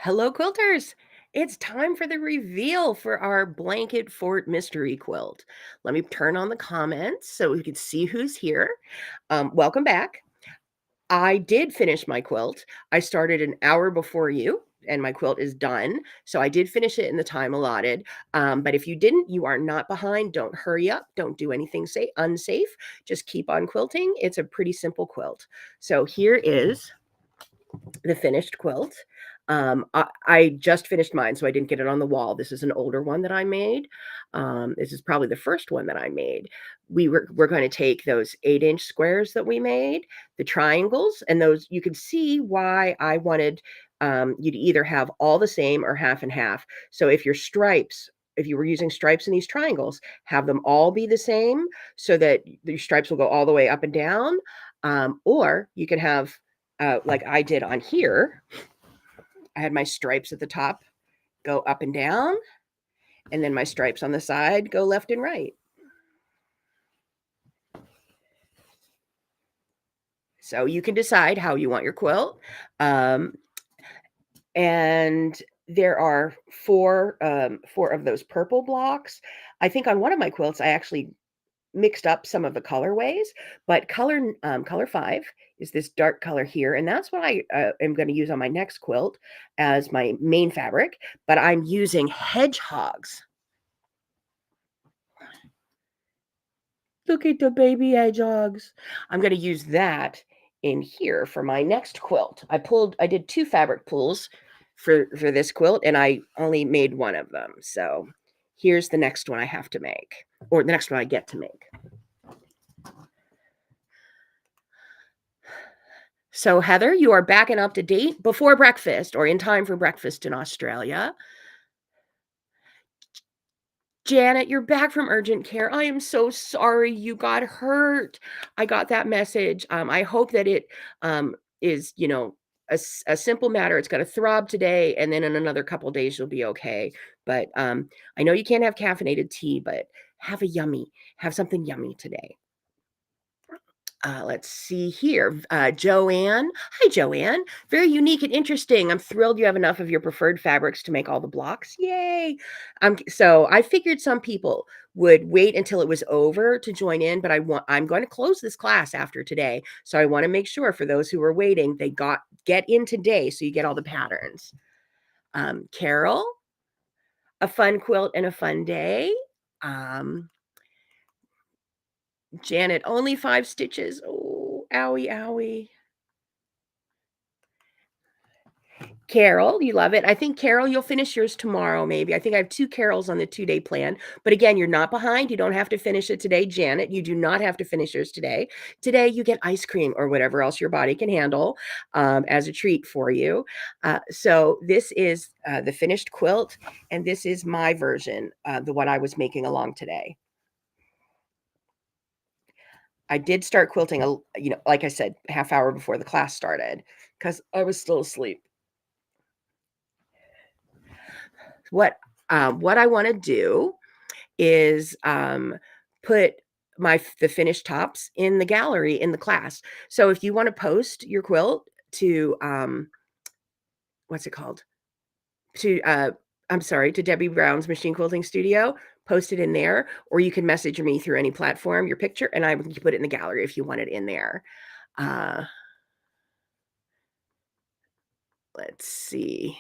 Hello, quilters. It's time for the reveal for our blanket fort mystery quilt. Let me turn on the comments so we can see who's here. Welcome back. I did finish my quilt. I started an hour before you, and my quilt is done. So I did finish it in the time allotted. But if you didn't, you are not behind. Don't hurry up. Don't do anything say unsafe. Just keep on quilting. It's a pretty simple quilt. So here is the finished quilt. I just finished mine, so I didn't get it on the wall. This is an older one that I made. This is probably the first one that I made. We're going to take those 8-inch squares that we made, the triangles, and those you can see why I wanted you to either have all the same or half and half. So if you were using stripes in these triangles, have them all be the same so that your stripes will go all the way up and down. Or you can have like I did on here. I had my stripes at the top go up and down, and then my stripes on the side go left and right. So you can decide how you want your quilt. Um, and there are four of those purple blocks. I think on one of my quilts, I actually mixed up some of the colorways, but color 5 is this dark color here, and that's what I am going to use on my next quilt as my main fabric, but I'm using hedgehogs. Look at the baby hedgehogs. I'm going to use that in here for my next quilt. I did 2 fabric pulls for this quilt, and I only made one of them. So here's the next one I have to make, or the next one I get to make. So, Heather, you are back and up to date before breakfast or in time for breakfast in Australia. Janet, you're back from urgent care. I am so sorry you got hurt. I got that message. I hope that it is, a simple matter. It's going to throb today, and then in another couple days you'll be okay. But I know you can't have caffeinated tea, but have something yummy today. Let's see here. Joanne. Hi, Joanne. Very unique and interesting. I'm thrilled you have enough of your preferred fabrics to make all the blocks. Yay. So I figured some people would wait until it was over to join in, but I'm going to close this class after today. So I want to make sure for those who are waiting, they get in today so you get all the patterns. Carol, a fun quilt and a fun day. Um, Janet, only 5 stitches. Oh, owie, owie. Carol, you love it. I think, Carol, you'll finish yours tomorrow, maybe. I think I have 2 Carols on the 2-day plan. But again, you're not behind. You don't have to finish it today. Janet, you do not have to finish yours today. Today, you get ice cream or whatever else your body can handle as a treat for you. So this is the finished quilt, and this is my version, the one I was making along today. I did start quilting, like I said, half hour before the class started because I was still asleep. What I want to do is put the finished tops in the gallery in the class. So if you want to post your quilt to what's it called? To I'm sorry, to Debbie Brown's Machine Quilting Studio, post it in there, or you can message me through any platform, your picture, and I can put it in the gallery if you want it in there. Uh, let's see.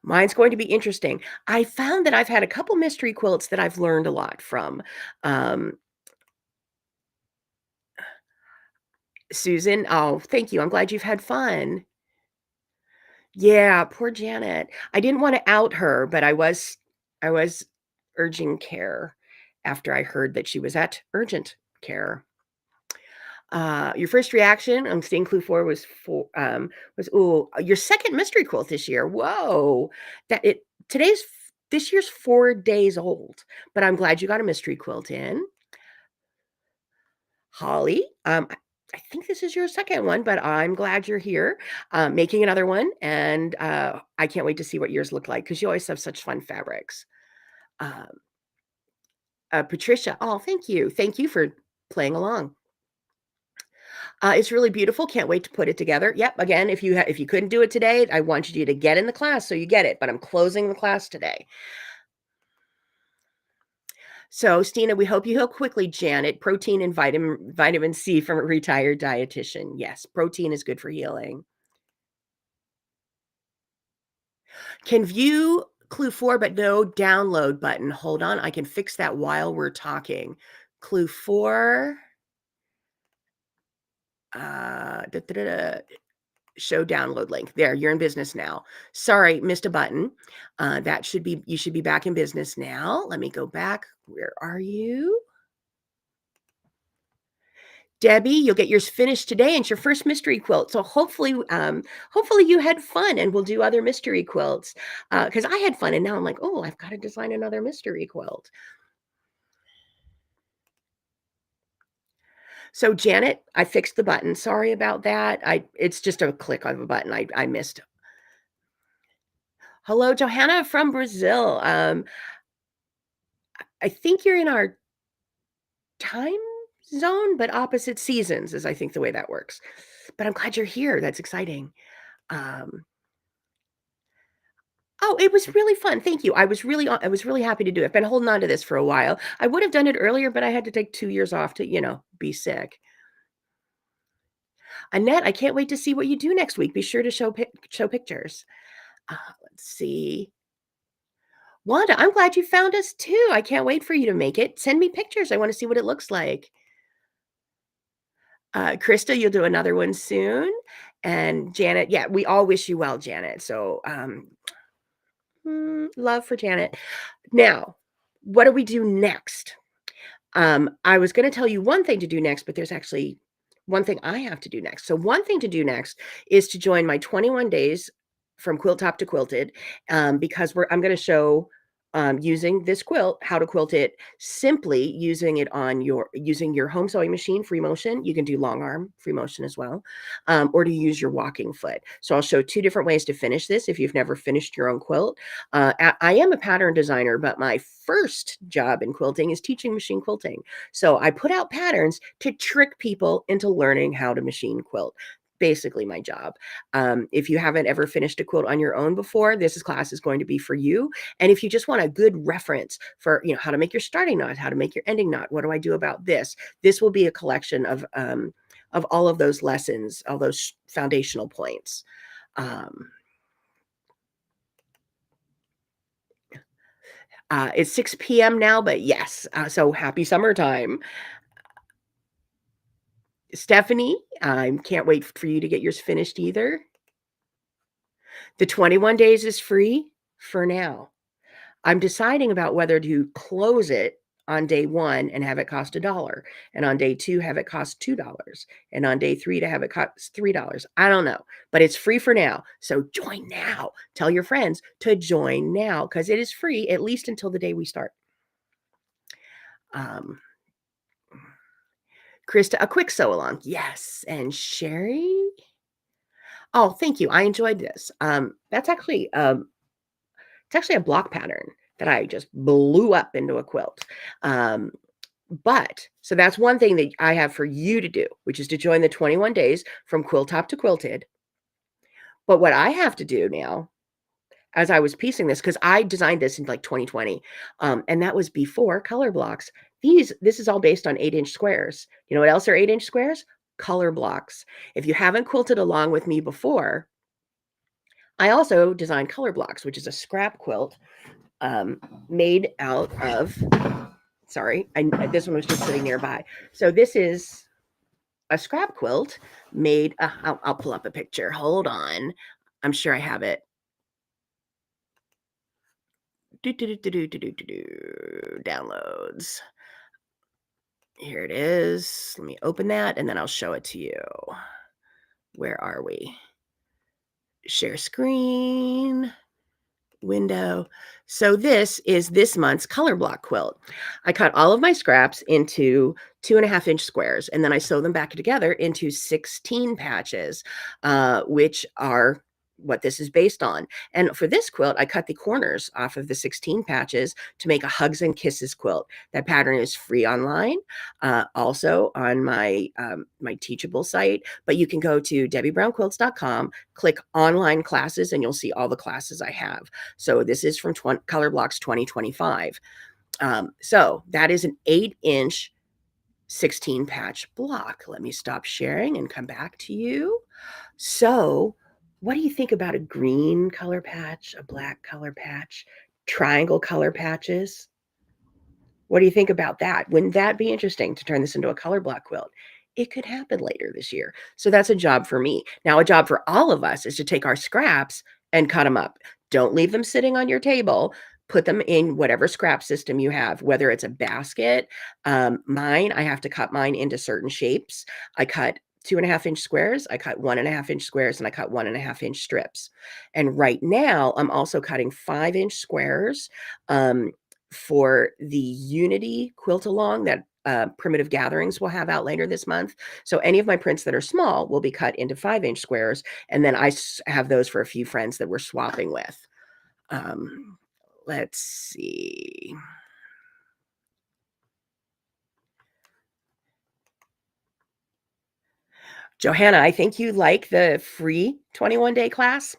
Mine's going to be interesting. I found that I've had a couple mystery quilts that I've learned a lot from. Um, Susan, oh, thank you. I'm glad you've had fun. Yeah, poor Janet. I didn't want to out her, but I was urging care after I heard that she was at urgent care. Your first reaction on Stain Clue 4 was ooh, your second mystery quilt this year. Whoa. That it today's this year's 4 days old, but I'm glad you got a mystery quilt in. Holly, I think this is your second one, but I'm glad you're here, making another one, and, I can't wait to see what yours look like because you always have such fun fabrics. Um, Patricia, oh, thank you. Thank you for playing along. It's really beautiful, can't wait to put it together. Yep, again, if you couldn't do it today, I wanted you to get in the class so you get it, but I'm closing the class today. So, Stina, we hope you heal quickly, Janet. Protein and vitamin C from a retired dietitian. Yes, protein is good for healing. Can view clue 4, but no download button. Hold on, I can fix that while we're talking. Clue 4, da, da, da, da, show download link. There, you're in business now. Sorry, missed a button. That should be you should be back in business now. Let me go back. Where are you? Debbie, you'll get yours finished today, and it's your first mystery quilt. So hopefully you had fun, and we'll do other mystery quilts. Because I had fun, and now I'm like, oh, I've got to design another mystery quilt. So Janet, I fixed the button. Sorry about that. It's just a click of a button. I missed. Hello, Johanna from Brazil. I think you're in our time zone, but opposite seasons is I think the way that works. But I'm glad you're here. That's exciting. Um, oh, it was really fun. Thank you. I was really happy to do it. I've been holding on to this for a while. I would have done it earlier, but I had to take 2 years off to, be sick. Annette, I can't wait to see what you do next week. Be sure to show pictures. Let's see. Wanda, I'm glad you found us too. I can't wait for you to make it. Send me pictures. I want to see what it looks like. Krista, you'll do another one soon. And Janet, yeah, we all wish you well, Janet. So, love for Janet. Now, what do we do next? I was going to tell you one thing to do next, but there's actually one thing I have to do next. So, one thing to do next is to join my 21 days from quilt top to quilted, because I'm going to show using this quilt how to quilt it simply using your home sewing machine free motion. You can do long arm free motion as well, or to use your walking foot. So I'll show two different ways to finish this if you've never finished your own quilt. I am a pattern designer, but my first job in quilting is teaching machine quilting. So I put out patterns to trick people into learning how to machine quilt. Basically my job. If you haven't ever finished a quilt on your own before, class is going to be for you. And if you just want a good reference for, how to make your starting knot, how to make your ending knot, what do I do about this? This will be a collection of all of those lessons, all those foundational points. It's 6 p.m. now, but yes, so happy summertime. Stephanie, I can't wait for you to get yours finished either. The 21 days is free for now. I'm deciding about whether to close it on day 1 and have it cost $1, and on day 2 have it cost $2, and on day 3 to have it cost $3. I don't know, but it's free for now. So join now. Tell your friends to join now because it is free at least until the day we start. Um, Krista, a quick sew along. Yes. And Sherry? Oh, thank you. I enjoyed this. It's actually a block pattern that I just blew up into a quilt. But so that's one thing that I have for you to do, which is to join the 21 days from quilt top to quilted. But what I have to do now, as I was piecing this, because I designed this in like 2020, and that was before color blocks. This is all based on 8-inch squares. You know what else are 8-inch squares? Color blocks. If you haven't quilted along with me before, I also designed color blocks, which is a scrap quilt made out of, sorry, this one was just sitting nearby. So this is a scrap quilt made, I'll pull up a picture. Hold on. I'm sure I have it. Downloads. Here it is. Let me open that and then I'll show it to you. Where are we? Share screen. Window. So this is this month's color block quilt. I cut all of my scraps into 2.5-inch squares, and then I sew them back together into 16 patches, which are what this is based on. And for this quilt, I cut the corners off of the 16 patches to make a Hugs and Kisses quilt. That pattern is free online, also on my Teachable site, but you can go to debbiebrownquilts.com, click online classes, and you'll see all the classes I have. So this is from Color Blocks 2025. So that is an 8-inch 16 patch block. Let me stop sharing and come back to you. So what do you think about a green color patch, a black color patch, triangle color patches? What do you think about that? Wouldn't that be interesting to turn this into a color block quilt? It could happen later this year. So that's a job for me. Now, a job for all of us is to take our scraps and cut them up. Don't leave them sitting on your table. Put them in whatever scrap system you have, whether it's a basket. Mine, I have to cut mine into certain shapes. I cut 2.5-inch squares, I cut 1.5-inch squares, and I cut 1.5-inch strips. And right now, I'm also cutting 5-inch squares. For the Unity quilt along that Primitive Gatherings will have out later this month. So any of my prints that are small will be cut into 5-inch squares. And then I have those for a few friends that we're swapping with. Let's see. Johanna, I think you like the free 21-day class.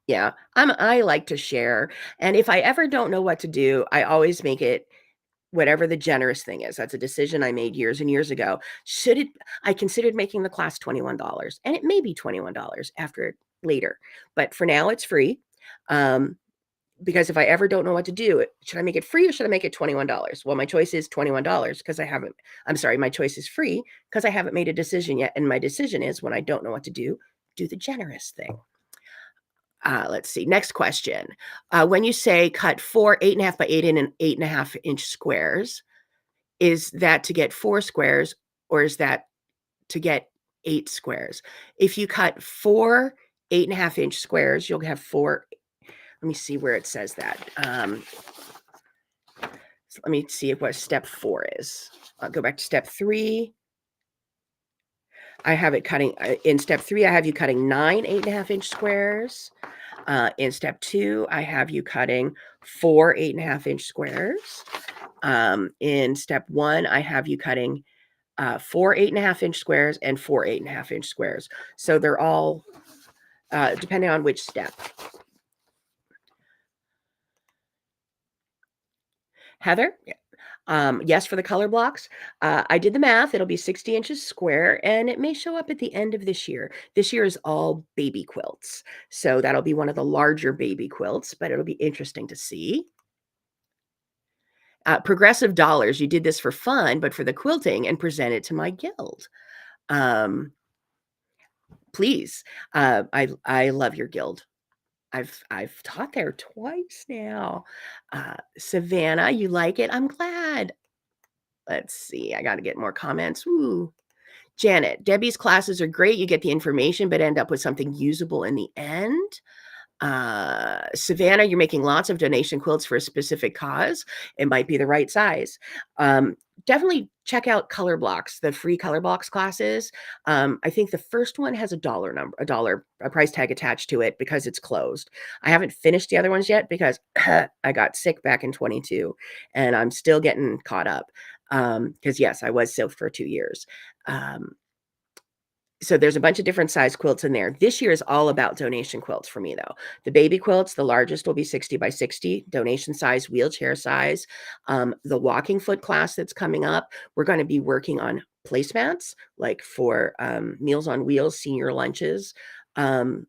Yeah, I like to share. And if I ever don't know what to do, I always make it whatever the generous thing is. That's a decision I made years and years ago. I considered making the class $21, and it may be $21 after later, but for now it's free. Because if I ever don't know what to do, should I make it free or should I make it $21? Well, my choice is $21 because my choice is free because I haven't made a decision yet. And my decision is when I don't know what to do the generous thing. Let's see. Next question. When you say cut 4 8.5 by 8 and 8.5-inch squares, is that to get 4 squares or is that to get 8 squares? If you cut 4 8.5-inch squares, you'll have 4. Let me see where it says that. So let me see what step 4 is. I'll go back to step 3. I have it cutting in step 3. I have you cutting 9 8.5-inch squares. In step 2, I have you cutting 4 8.5-inch squares. In step 1, I have you cutting 4 8.5-inch squares and 4 8.5-inch squares. So they're all depending on which step. Heather? Yes, for the color blocks. I did the math. It'll be 60 inches square, and it may show up at the end of this year. This year is all baby quilts. So that'll be one of the larger baby quilts, but it'll be interesting to see. Progressive Dollars, you did this for fun, but for the quilting and present it to my guild. Please. I love your guild. I've taught there twice now. Savannah, you like it? I'm glad. Let's see. I got to get more comments. Ooh. Janet, Debbie's classes are great. You get the information, but end up with something usable in the end. Savannah, you're making lots of donation quilts for a specific cause. It might be the right size. Definitely check out Color Blocks, the free Color Blocks classes. I think the first one has a price tag attached to it because it's closed. I haven't finished the other ones yet because I got sick back in 22 and I'm still getting caught up. Because yes, I was sick for 2 years. So there's a bunch of different size quilts in there. This year is all about donation quilts for me, though. The baby quilts, the largest will be 60 by 60, donation size, wheelchair size. The walking foot class that's coming up, we're going to be working on placemats, like for Meals on Wheels, senior lunches. We're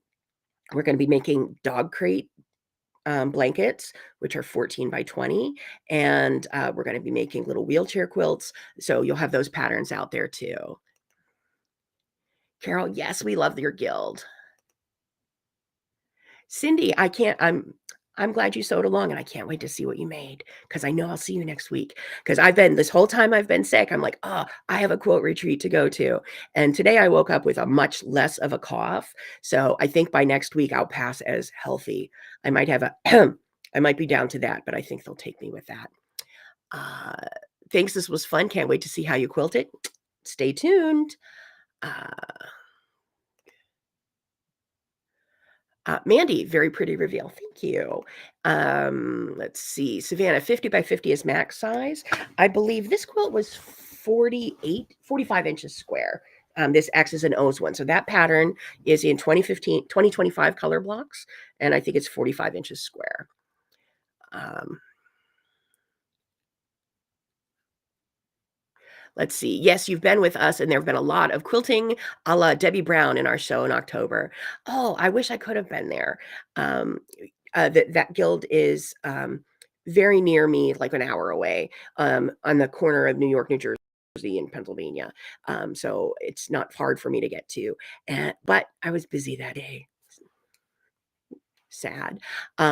going to be making dog crate blankets, which are 14 by 20. And we're going to be making little wheelchair quilts. So you'll have those patterns out there too. Carol, yes, we love your guild. Cindy, I'm glad you sewed along and I can't wait to see what you made because I know I'll see you next week. Because this whole time I've been sick, I'm like, oh, I have a quilt retreat to go to. And today I woke up with a much less of a cough. So I think by next week I'll pass as healthy. I might have I might be down to that, but I think they'll take me with that. Thanks. This was fun. Can't wait to see how you quilt it. Stay tuned. Mandy, very pretty reveal. Thank you. Let's see. Savannah, 50 by 50 is max size. I believe this quilt was 45 inches square. This X's and O's one. So that pattern is in 2015, 2025 color blocks, and I think it's 45 inches square. Um, Let's see. Yes, you've been with us, and there have been a lot of quilting a la Debbie Brown in our show in October. Oh, I wish I could have been there. Um, that guild is very near me, like an hour away, on the corner of New York, New Jersey, and Pennsylvania. So it's not hard for me to get to. But I was busy that day. Sad.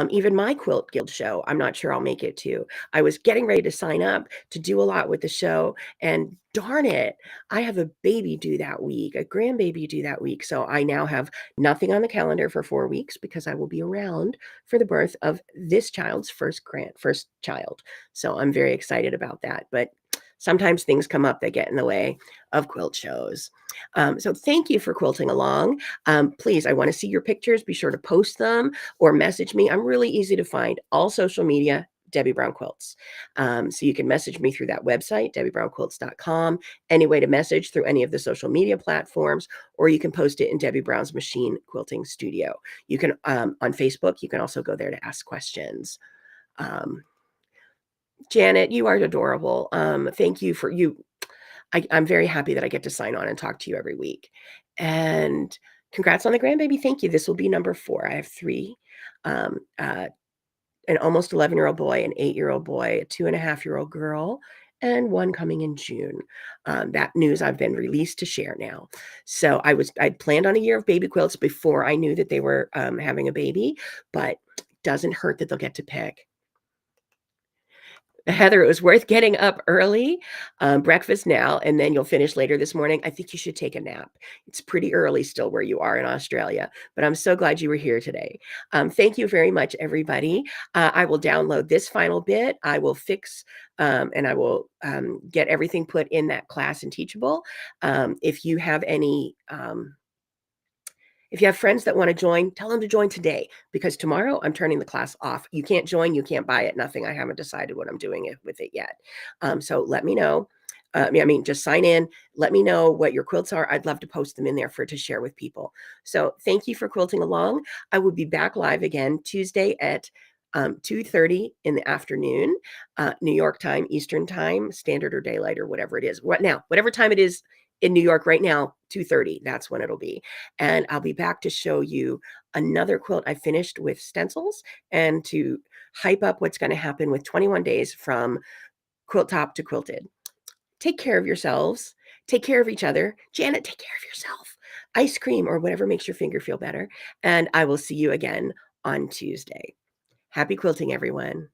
Even my Quilt Guild show, I'm not sure I'll make it to. I was getting ready to sign up to do a lot with the show, and darn it, I have a baby due that week, a grandbaby due that week. So I now have nothing on the calendar for 4 weeks because I will be around for the birth of this child's first child. So I'm very excited about that. But sometimes things come up that get in the way of quilt shows. So thank you for quilting along. Please, I want to see your pictures. Be sure to post them or message me. I'm really easy to find. All social media, Debbie Brown Quilts. So you can message me through that website, debbiebrownquilts.com, any way to message through any of the social media platforms, or you can post it in Debbie Brown's Machine Quilting Studio. You can, on Facebook, you can also go there to ask questions. Um, Janet, you are adorable. Thank you for you. I'm very happy that I get to sign on and talk to you every week. And congrats on the grandbaby. Thank you. This will be number 4. I have 3. Um, uh, an almost 11-year-old boy, an 8-year-old boy, a 2.5-year-old girl, and one coming in June. That news I've been released to share now. So I'd planned on a year of baby quilts before I knew that they were having a baby, but doesn't hurt that they'll get to pick. Heather, it was worth getting up early, breakfast now, and then you'll finish later this morning. I think you should take a nap. It's pretty early still where you are in Australia, but I'm so glad you were here today. Thank you very much, everybody. I will download this final bit. I will fix and I will get everything put in that class in Teachable. If you have any if you have friends that want to join, tell them to join today because tomorrow I'm turning the class off. You can't join, you can't buy it, nothing. I haven't decided what I'm doing with it yet. So let me know. Just sign in. Let me know what your quilts are. I'd love to post them in there to share with people. So thank you for quilting along. I will be back live again Tuesday at 2:30 in the afternoon, New York time, Eastern time, standard or daylight or whatever it is. Whatever time it is in New York right now, 2:30, that's when it'll be. And I'll be back to show you another quilt I finished with stencils and to hype up what's going to happen with 21 days from quilt top to quilted. Take care of yourselves. Take care of each other. Janet, take care of yourself. Ice cream or whatever makes your finger feel better. And I will see you again on Tuesday. Happy quilting, everyone.